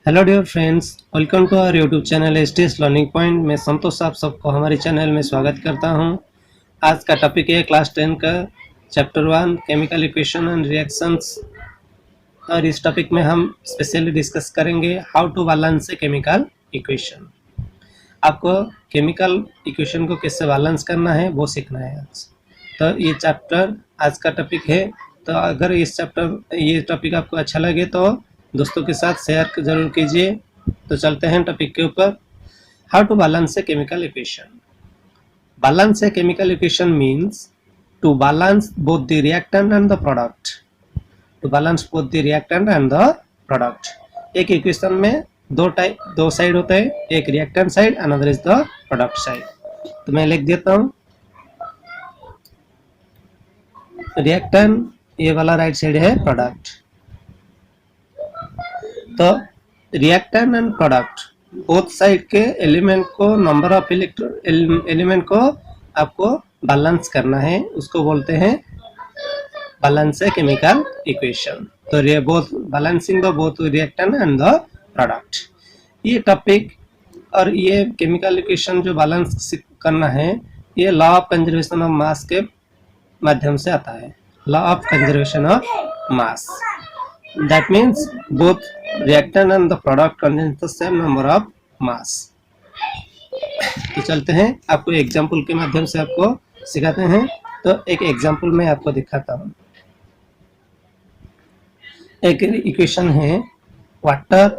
Hello dear friends, welcome to our YouTube channel STS learning point. मैं संतोष आप सबको हमारे चैनल में स्वागत करता हूं। आज का टॉपिक है क्लास 10 का chapter 1 chemical equation and reactions. और इस टॉपिक में हम स्पेशली डिस्कस करेंगे how to balance a chemical equation. आपको केमिकल इक्वेशन को कैसे बैलेंस करना है वो सीखना है आज। तो ये चैप्टर आज का टॉपिक है। तो अगर ये टॉपिक आपको अच्छा लगे तो दोस्तों के साथ शेयर जरूर कीजिए। तो चलते हैं टॉपिक के ऊपर। How to balance a chemical equation. Balance a chemical equation means to balance both the reactant and the product. To balance both the reactant and the product. एक इक्वेशन में दो साइड होते हैं, एक reactant side, another is the product side. तो मैं लिख देता हूँ रिएक्टेंट, ये वाला राइट साइड है प्रोडक्ट। तो reactant and product both side के एलिमेंट को, नंबर ऑफ एलिमेंट को आपको बैलेंस करना है, उसको बोलते हैं बैलेंस ए केमिकल इक्वेशन। तो ये both balancing the both reactant and the product. ये टॉपिक और ये केमिकल इक्वेशन जो बैलेंस करना है, ये law of conservation of mass के माध्यम से आता है। Law of conservation of mass, that means both reactant and the product contains the same number of mass। तो चलते हैं, आपको एग्जाम्पल के माध्यम से आपको सिखाते हैं। तो एक एग्जाम्पल में आपको दिखाता हूँ। एक इक्वेशन है, वाटर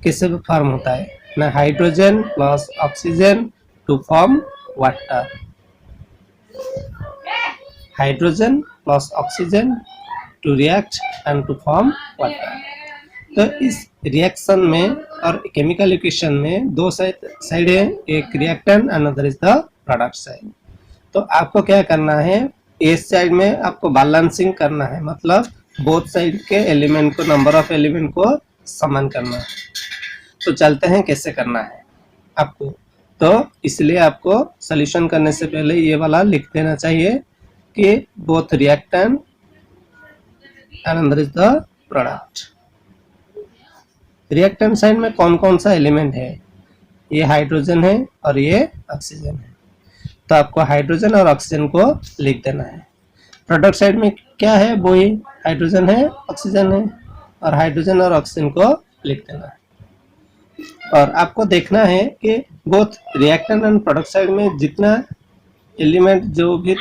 कैसे फॉर्म होता है ना, hydrogen plus oxygen to form water. Hydrogen plus oxygen to react and to form water. तो इस रिएक्शन में और केमिकल इक्वेशन में दो साइड है, एक reactant another is the product side. तो आपको क्या करना है, इस साइड में आपको बैलेंसिंग करना है, मतलब बोथ साइड के एलिमेंट को, नंबर ऑफ एलिमेंट को समान करना है। तो चलते हैं कैसे करना है आपको। तो इसलिए आपको सॉल्यूशन करने से पहले ये वाला लिख देना चाहिए कि both reactant another is the product. Reactant side में कौन कौन सा एलिमेंट है, ये हाइड्रोजन है और ये ऑक्सीजन है। तो आपको हाइड्रोजन और ऑक्सीजन को लिख देना है। प्रोडक्ट साइड में क्या है, वो ही हाइड्रोजन है, ऑक्सीजन है, और हाइड्रोजन और ऑक्सीजन को लिख देना है। और आपको देखना है कि both reactant and product side में जितना एलिमेंट, जो भी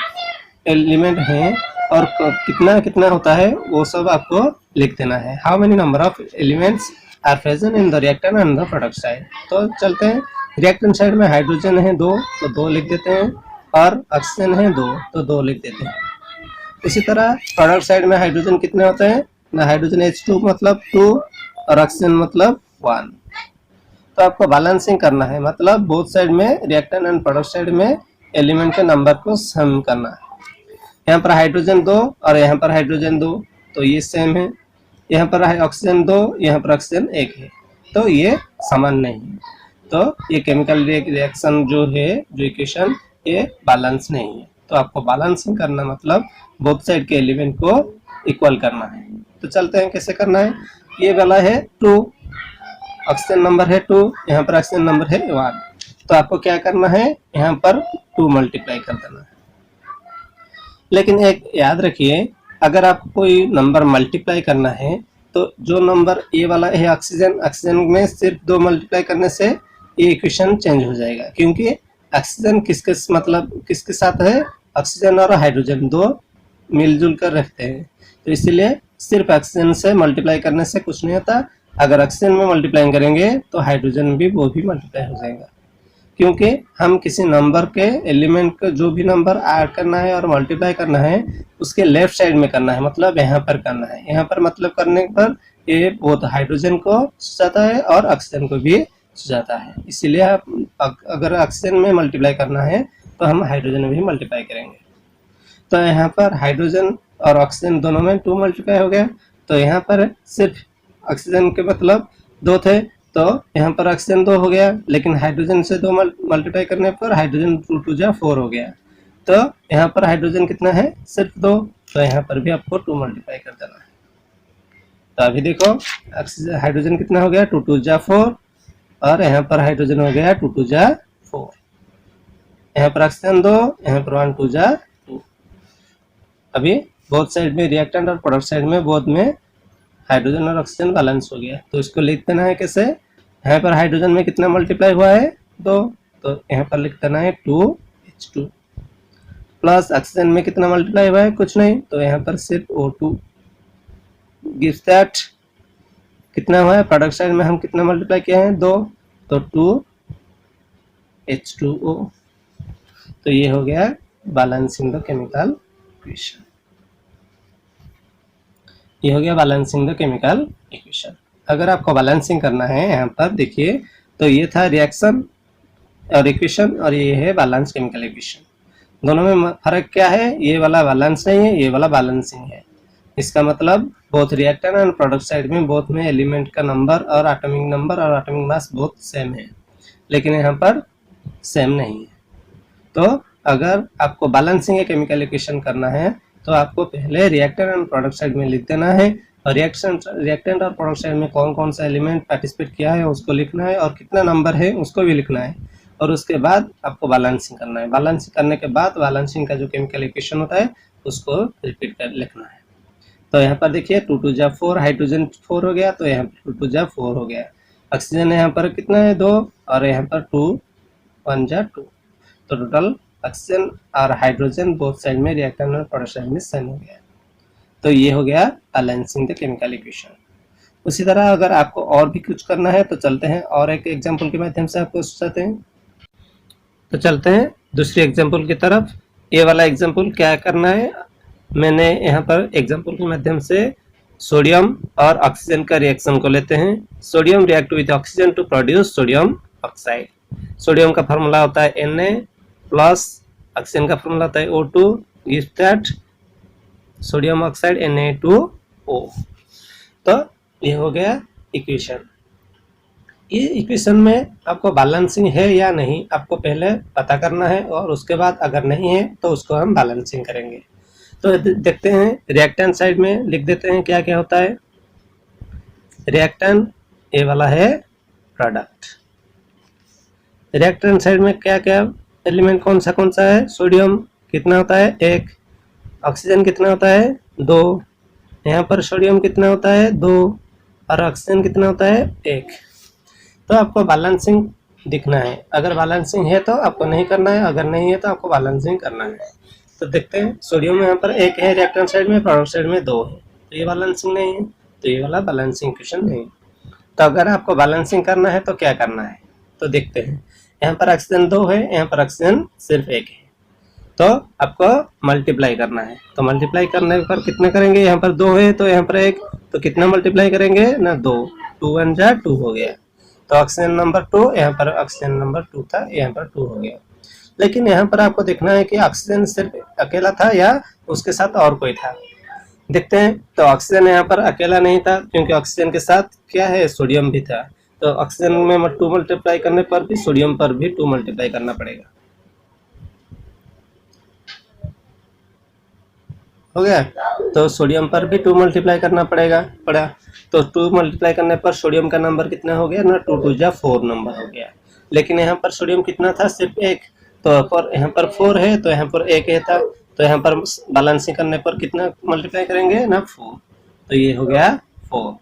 एलिमेंट है और कितना कितना होता है, वो सब आपको लिख देना है। How many number of elements are present in the reactant and the product side. तो चलते हैं, रिएक्टेंट साइड में हाइड्रोजन है 2, तो 2 लिख देते हैं, और ऑक्सीजन है 2, तो 2 लिख देते हैं। इसी तरह प्रोडक्ट साइड में हाइड्रोजन कितने होते हैं ना, हाइड्रोजन H2 मतलब 2 और ऑक्सीजन मतलब 1। तो आपको बैलेंसिंग करना है, मतलब बोथ साइड में, रिएक्टेंट एंड प्रोडक्ट साइड में एलिमेंट के नंबर को सम करना है। यहाँ पर हाइड्रोजन 2 और यहाँ पर हाइड्रोजन 2, तो ये सेम है। यहाँ पर है ऑक्सीजन 2, यहाँ पर ऑक्सीजन 1 है, तो ये समान नहीं है। तो ये केमिकल रिएक्शन जो है, जो इक्वेशन, ये बैलेंस नहीं है। तो आपको बैलेंसिंग करना मतलब बोथ साइड के एलिमेंट को इक्वल करना है। तो चलते हैं कैसे करना है। ये वाला है 2, ऑक्सीजन नंबर है 2, यहाँ पर ऑक्सीजन नंबर है 1। तो आपको क्या करना है, यहाँ पर 2 मल्टीप्लाई कर देना है। लेकिन एक याद रखिए, अगर आपको कोई नंबर मल्टीप्लाई करना है, तो जो नंबर ये वाला है ऑक्सीजन में सिर्फ 2 मल्टीप्लाई करने से ये इक्वेशन चेंज हो जाएगा, क्योंकि ऑक्सीजन किसके साथ है, ऑक्सीजन और हाइड्रोजन 2 मिलजुल कर रखते हैं। तो इसीलिए सिर्फ ऑक्सीजन से मल्टीप्लाई करने से कुछ नहीं होता। अगर ऑक्सीजन में मल्टीप्लाई करेंगे तो हाइड्रोजन भी वो भी मल्टीप्लाई हो जाएगा, क्योंकि हम किसी नंबर के एलिमेंट का जो भी नंबर ऐड करना है और मल्टीप्लाई करना है, उसके लेफ्ट साइड में करना है, मतलब यहाँ पर करना है। यहाँ पर मतलब करने पर ये बहुत हाइड्रोजन को जाता है और ऑक्सीजन को भी जाता है। इसीलिए अगर ऑक्सीजन में मल्टीप्लाई करना है तो हम हाइड्रोजन में भी मल्टीप्लाई करेंगे। तो यहाँ पर हाइड्रोजन और ऑक्सीजन दोनों में 2 मल्टीप्लाई हो गया। तो यहाँ पर सिर्फ ऑक्सीजन के मतलब 2 थे, तो यहाँ पर ऑक्सीजन 2 हो गया, लेकिन हाइड्रोजन से 2 मल्टीप्लाई करने पर हाइड्रोजन 2 2 जा 4 हो गया। तो यहाँ पर हाइड्रोजन कितना है, सिर्फ 2, तो यहाँ पर भी आपको 2 मल्टीप्लाई कर देना है। तो अभी देखो हाइड्रोजन कितना हो गया, 2 2 जा 4, और यहाँ पर हाइड्रोजन हो गया 2 2 जा 4, यहाँ पर ऑक्सीजन 2, यहाँ पर 1 2 जा 2। अभी बोथ साइड में रिएक्टेंट और प्रोडक्ट साइड में बोथ में हाइड्रोजन और ऑक्सीजन बैलेंस हो गया। तो इसको लिख देना है कैसे, यहाँ पर हाइड्रोजन में कितना मल्टीप्लाई हुआ है 2, तो यहाँ पर लिख देना है 2H2, प्लस ऑक्सीजन में कितना मल्टीप्लाई हुआ है, कुछ नहीं, तो यहाँ पर सिर्फ O2 गिव्स दैट कितना हुआ है, प्रोडक्ट साइड में हम कितना मल्टीप्लाई किए हैं 2, तो 2H2O। तो ये हो गया बैलेंसिंग द केमिकल इक्वेशन, ये हो गया बैलेंसिंग द केमिकल इक्वेशन। अगर आपको बैलेंसिंग करना है यहाँ पर देखिए, तो ये था रिएक्शन और इक्वेशन, और ये है बैलेंस केमिकल इक्वेशन। दोनों में फर्क क्या है, ये वाला बैलेंस नहीं है, ये वाला बैलेंसिंग है। इसका मतलब both reactant and product side में बोथ में एलिमेंट का नंबर और एटॉमिक नंबर और एटॉमिक मास बोथ सेम है, लेकिन यहाँ पर सेम नहीं है। तो अगर आपको बैलेंसिंग केमिकल इक्वेशन करना है तो आपको पहले रिएक्टेंट एंड प्रोडक्ट साइड में लिख देना है, और रिएक्टेंट और प्रोडक्ट साइड में कौन कौन सा एलिमेंट पार्टिसिपेट किया है उसको लिखना है, और कितना नंबर है उसको भी लिखना है, और उसके बाद आपको बैलेंसिंग करना है। बैलेंसिंग करने के बाद बैलेंसिंग का जो केमिकल इक्वेशन होता है उसको रिपीट कर लिखना है। तो यहाँ पर देखिए 2 2 जा 4, हाइड्रोजन 4 हो गया, तो यहाँ पर 2 2 जा 4 हो गया। ऑक्सीजन यहाँ पर कितना है 2, और यहाँ पर 2 1 जा 2, तो टोटल ऑक्सीजन और हाइड्रोजन बोथ साइड में रिएक्टेंट और प्रोडक्ट साइड में सेम हो गया। तो ये हो गया बैलेंसिंग द केमिकल इक्वेशन। उसी तरह अगर आपको और भी कुछ करना है तो चलते हैं और एक एग्जांपल के माध्यम से आपको समझाते हैं। तो चलते हैं दूसरी एग्जांपल की तरफ। ये वाला एग्जांपल क्या करना है, मैंने यहाँ पर एग्जांपल के माध्यम से सोडियम और ऑक्सीजन का रिएक्शन को लेते हैं। Sodium react with oxygen to produce sodium oxide. Sodium का फॉर्मूला होता है Na प्लस ऑक्सीजन का फॉर्मूला होता है O2, gives that sodium oxide Na2O। तो ये हो गया इक्वेशन। ये इक्वेशन में आपको बैलेंसिंग है या नहीं आपको पहले पता करना है, और उसके बाद अगर नहीं है तो उसको हम बैलेंसिंग करेंगे। तो देखते हैं रिएक्टेंट साइड में लिख देते हैं क्या क्या होता है। रिएक्टेंट ये वाला है प्रोडक्ट। रिएक्टेंट साइड में क्या क्या एलिमेंट कौन सा है, सोडियम कितना होता है 1, ऑक्सीजन कितना होता है 2, यहाँ पर सोडियम कितना होता है 2, और ऑक्सीजन कितना होता है 1। तो आपको बैलेंसिंग दिखना है, अगर बैलेंसिंग है तो आपको नहीं करना है, अगर नहीं है तो आपको बैलेंसिंग करना है। तो देखते हैं सोडियम यहाँ पर 1 है रिएक्टेंट साइड में, प्रोडक्ट साइड में 2 है, तो ये बैलेंसिंग नहीं है, तो ये वाला बैलेंसिंग इक्वेशन नहीं है। तो अगर आपको बैलेंसिंग करना है तो क्या करना है, तो देखते हैं। यहाँ पर ऑक्सीजन 2 है, यहाँ पर ऑक्सीजन सिर्फ 1 है, तो आपको मल्टीप्लाई करना है। तो मल्टीप्लाई करने पर कितने करेंगे, यहाँ पर 2 है तो यहाँ पर 1, तो कितना मल्टीप्लाई करेंगे ना 2, 2 1 जा 2 हो गया। तो ऑक्सीजन नंबर 2, यहाँ पर ऑक्सीजन नंबर 2 था, यहाँ पर 2 हो गया। लेकिन यहाँ पर आपको देखना है कि ऑक्सीजन सिर्फ अकेला था या उसके साथ और कोई था। देखते हैं। तो ऑक्सीजन यहाँ पर अकेला नहीं था, क्योंकि ऑक्सीजन के साथ क्या है, सोडियम भी था। तो ऑक्सीजन में 2 मल्टीप्लाई करने पर भी सोडियम पर भी 2 मल्टीप्लाई करना पड़ेगा। हो गया। तो सोडियम पर भी 2 मल्टीप्लाई करना पड़ा। तो 2 मल्टीप्लाई करने पर सोडियम का नंबर कितना हो गया ना, 2 2 जा 4 नंबर हो गया। लेकिन यहाँ पर सोडियम कितना था, सिर्फ 1। तो पर यहाँ पर 4 है, तो यहाँ पर 1 है था, तो यहाँ पर बैलेंसिंग करने पर कितना मल्टीप्लाई करेंगे ना 4। तो ये हो गया 4।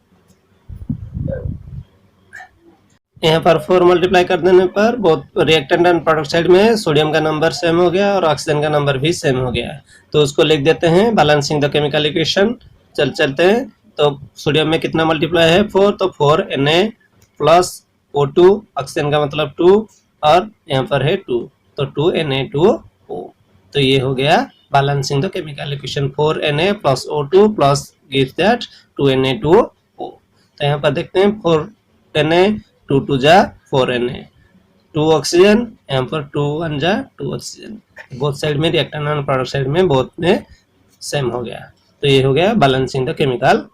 यहाँ पर 4 मल्टीप्लाई कर देने पर बहुत रिएक्टेंट एंड प्रोडक्ट साइड में सोडियम का नंबर सेम हो गया और ऑक्सीजन का नंबर भी सेम हो गया। तो उसको लिख देते हैं बैलेंसिंग द केमिकल इक्वेशन। चलते हैं। तो सोडियम में कितना मल्टीप्लाई है 4, तो 4 Na प्लस O2, ऑक्सीजन का मतलब 2, और यहाँ पर है 2, तो 2 Na2O। तो ये हो गया balancing the chemical equation. 4 Na plus O2 plus gives that 2 Na2O। तो यहाँ पर देखते हैं 4 Na, 2 2 जा 4 Na, 2 ऑक्सीजन, यहाँ पर 2 1 जा 2 ऑक्सीजन। बोथ साइड में रिएक्टेंट और प्रोडक्ट साइड में बोथ में सेम हो गया। तो ये हो गया बैलेंसिंग द केमिकल